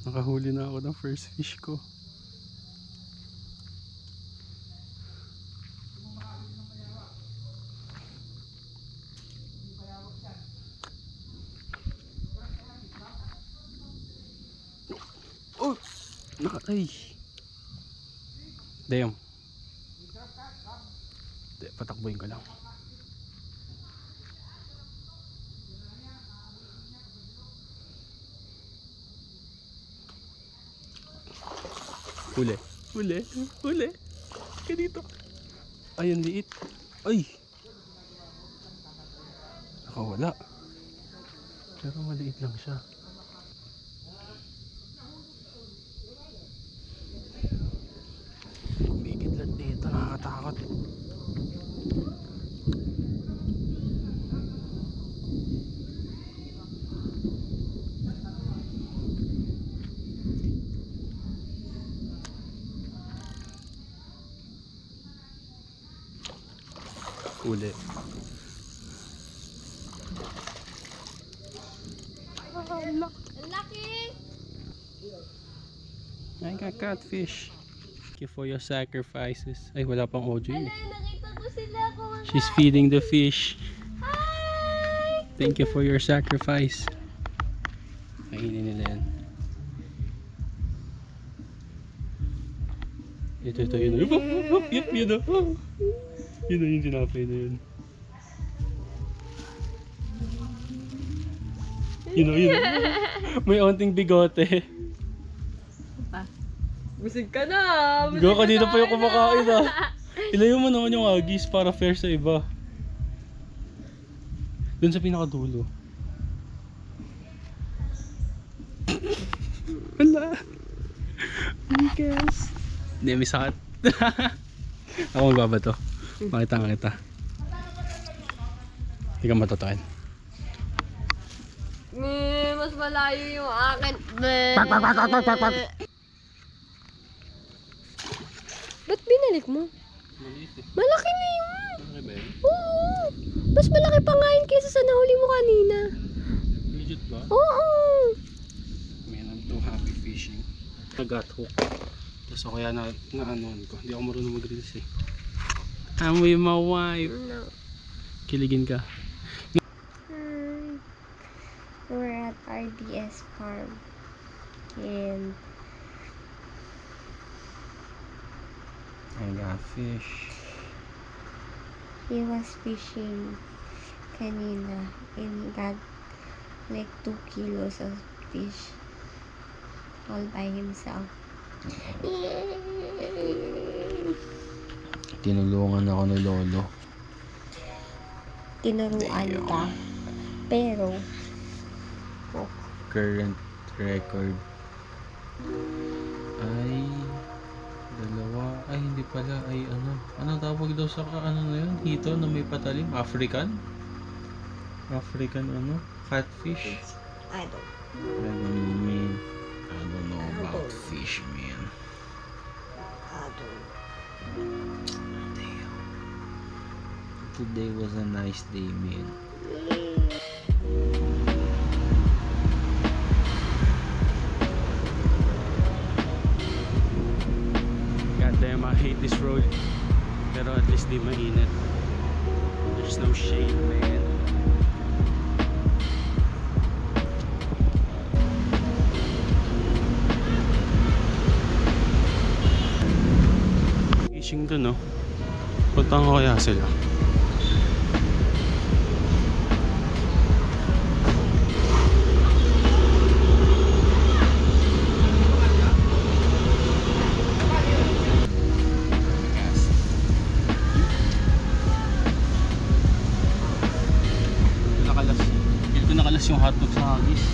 Nakahuli na ako ng first fish ko. Oh! Ay! Damn. Patakbuhin ko lang. Huli. Huli. Huli. Ka dito. Ay, ang liit. Ay! Nakawala. Pero maliit lang siya. Bigidlat dito. Nakakatakot. Uli. Lucky! I got catfish. Thank you for your sacrifices. Ay, wala pang OG. Ala, nakita ko sila kumakain. She's feeding the fish. Hi! Thank you for your sacrifice. Kainin nila yan. Ito, yun. Yun o. Yun o yung tinapay na yun. Yun o. May onting bigote. Busog ka na! Go, kanina pa yung kumakain ah. Ilayo mo naman yung agis para fair sa iba. Doon sa pinakadulo. Wala. Guys. Hindi, may sakat. Ako magbabato. Makita nga kita. Hindi ka matutuin. Mas malayo yung akin. Ba't binalik mo? Maliit eh. Malaki na yun! Malaki ba yun? Oo! Mas malaki pa nga yun kaysa sa nahuli mo kanina. Legit ba? Oo! Man, I'm too happy fishing. Nagat hook. Tapos ako kaya na-anuan ko. Hindi ako marunong mag-reels eh. I'm with my wife. No. Kiligin ka. Hi. We're at RDS Farm. And I got fish. he was fishing kanina and got like 2 kilos of fish all by himself. Tinulungan ako ni Lolo. Tinuruan ka. Pero Current record ay hindi pala ay ano tawag daw sa ano na yun, hito na may patalim, African catfish. I don't know about fish, man. Damn. Today was a nice day, man. Damn, I hate this road. Pero at least di mainit. There's no shade, man. Fishing dun, no? Punta ko kaya sila. Nakalas yung hotdog sa hagis.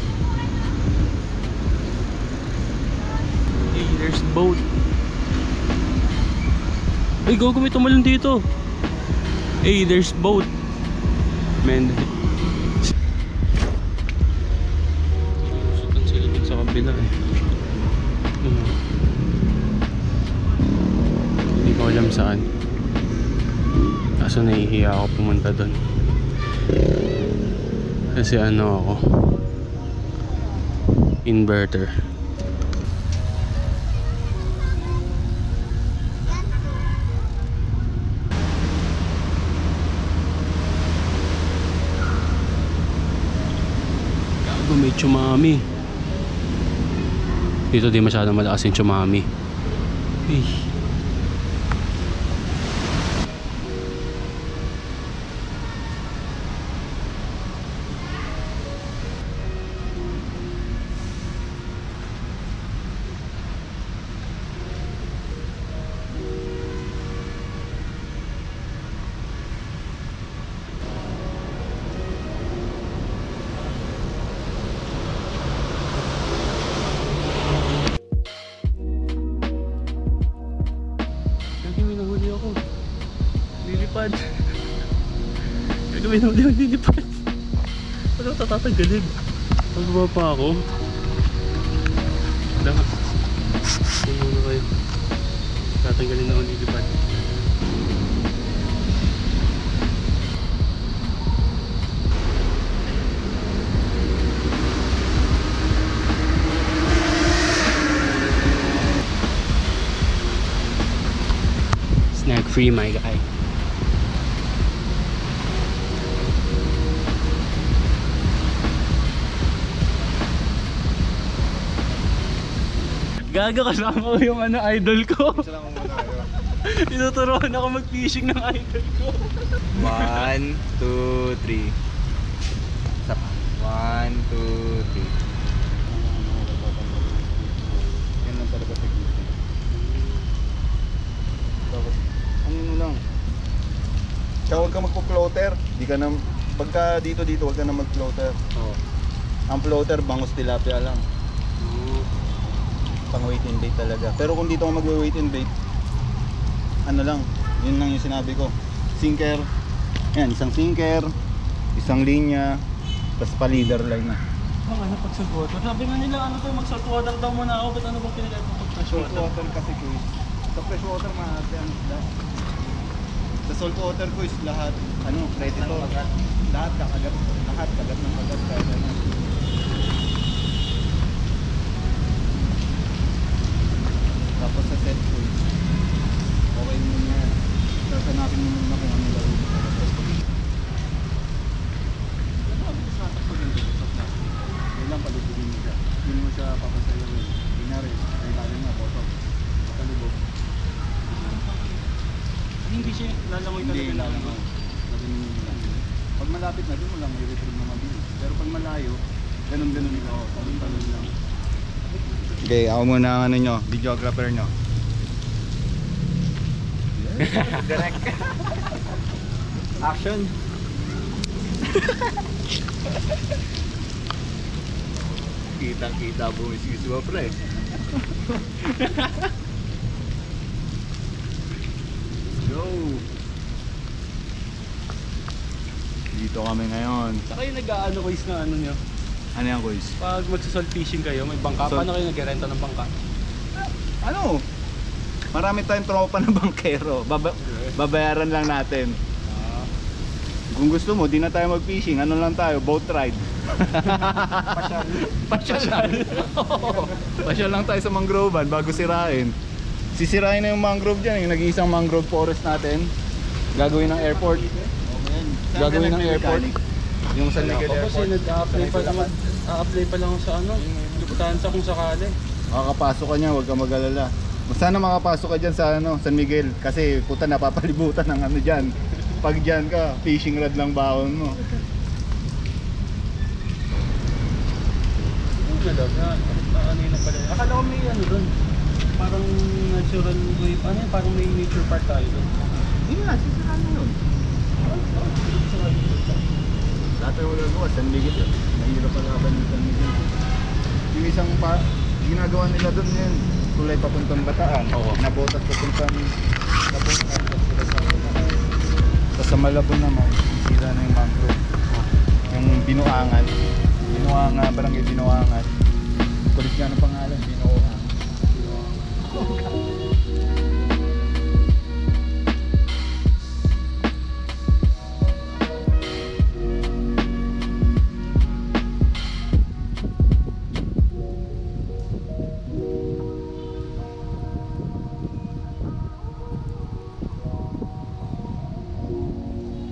Hey, there's boat. Ay, go, may tumalon dito. Hey, there's boat. Man. Susutan sila dun sa kabila eh. Hindi ko alam saan. Kaso nahihiya ako pumunta dun. Kasi ano ako, inverter. May tsumami. Dito di masyadong malakas yung tsumami. Eh. May nahuli ako. Lilipad. May nahuli ako lilipad. Ano tatatanggalin? Magbaba pa ako. Wala nga. Ano na kayo? Tatanggalin na ako lilipad. Snack free, my guy. Gaga, kasama ko yung idol ko. Tinuturuan ako mag-fishing ng idol ko. 1, 2, 3. Isa pa. 1, 2, 3. Yan lang talaga technique. Tapos, ano lang. Tsaka huwag ka magpo-floater. Di ka na, pagka dito huwag ka na mag-floater. Oh. Ang floater, bangus tilapia lang. Pang weight and bait talaga. Pero kung dito ka mag-weight and bait, ano lang, yun lang yung sinabi ko. Sinker, yan, isang sinker, isang linya, tapos pa-leader line na. Ano pag-saltwater? Sabi nga nila, ano to, mag-saltwater daw muna ako. Ba't ano bang pinagay mo pag-freshwater? Saltwater kasi ko is, sa freshwater mahati ang isda. Sa saltwater ko is lahat, ano, predator. Lahat kakagat, lahat kagat ng kagat. Kaya na. Tapos sa set ko is, okay muna yan. Sasanapin mo muna kung ano laro mo. Yan lang palubugin mo siya. Yun mo siya papasayo rin. Kunyari, ay lalim nga, bottom. Patalubog. Hindi siya lalangoy talaga. Hindi lalangoy. Maganin mo lang. Pag malapit na, doon mo lang i-retrieve na mabilis. Pero pag malayo, ganun-ganun ikaw. Talon-talon lang. Okay, ako muna ang ano nyo, videographer nyo. Direct. Action. Kitang-kita bumisiswa pre. Go. Dito kami ngayon. Saka yung nag-ano ko is na ano nyo. Ano yan, guys? Pag magsasalt fishing kayo, may bangka. Paano kayo nag-renta ng bangka? Ano? Marami tayong tropa na bangkero. Babayaran lang natin. Kung gusto mo, di na tayo mag-fishing. Ano lang tayo? Boat ride. Pasyal. Pasyal lang tayo sa mangrovean bago sirain. Sisirain na yung mangrove dyan. Yung nag-iisang mangrove forest natin. Gagawin ng airport. Gagawin ng airport. Yung San Miguel Kasi Airport. nag-a-apply pa lang ako sa ano, Lufthansa kung sakali. Makakapasok ka niya, huwag ka mag-alala. Sana makapasok ka dyan sa ano, San Miguel. Kasi puta napapalibutan ng ano dyan. Pag dyan ka, fishing rod lang baon mo. Ano yun pala. Akala ko may ano doon. Parang natural way, ano yun, parang may nature park tayo doon. Hindi nga, sisiraan na yun. Dati wala gawa, San Miguel yun. Mahirap ang laban ng San Miguel. Yung isang ginagawa nila doon yun, tulay papuntang Bataan. Oo. Nabotas papuntang Nabungan. Tapos sa Malabon naman, sila na yung mangrove. Yung Binuangan. Binuangan, barangay Binuangan. Kulit nga ng pangalan, Binuangan.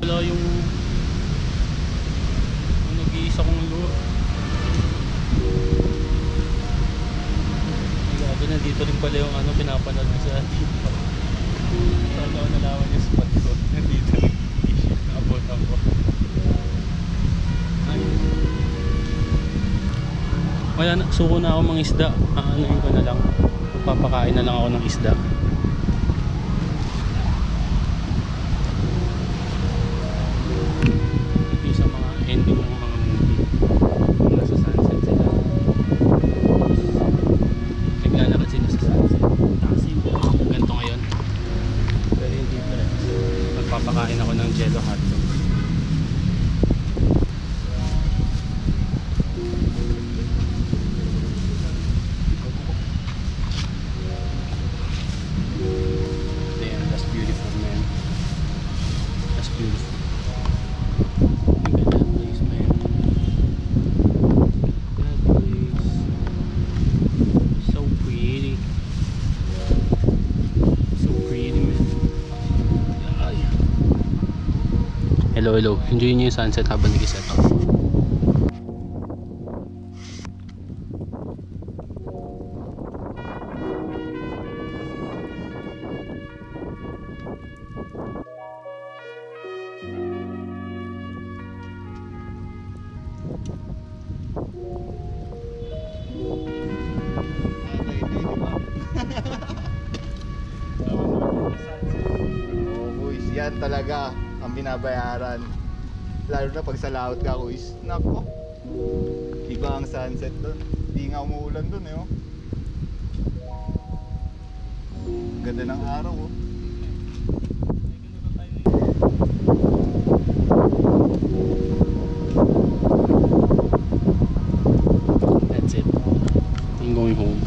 Wala yung nag-iisa kong lure. Dito rin pala yung ano, pinapanood ko sa TikTok. Saan ako nalaman yung spot ko. Nandito rin fishing. Nakabot ako. Ay. Kaya suko na ako mga isda. Aanoin ko na lang. Papakain na lang ako ng isda. Ito yung sa mga ending ng mga movie. Kung nasa sunset sila. Naglalakad sila sa sunset. Kasi ganito ngayon. Pero yung difference. Magpapakain ako ng jello hotdog. Damn, that's beautiful, man. That's beautiful. Look at that place, man. That place. So pretty. So pretty, man. Ay. Hello, hello. Enjoy nyo yung sunset habang nag-set off. Kuis, yan talaga ang binabayaran. Lalo na pag sa laut ka, kuis. Nako. Iba ang sunset doon. Hindi nga umuulan doon eh. Oh. Ganda ng araw oh. That's it. I'm going home.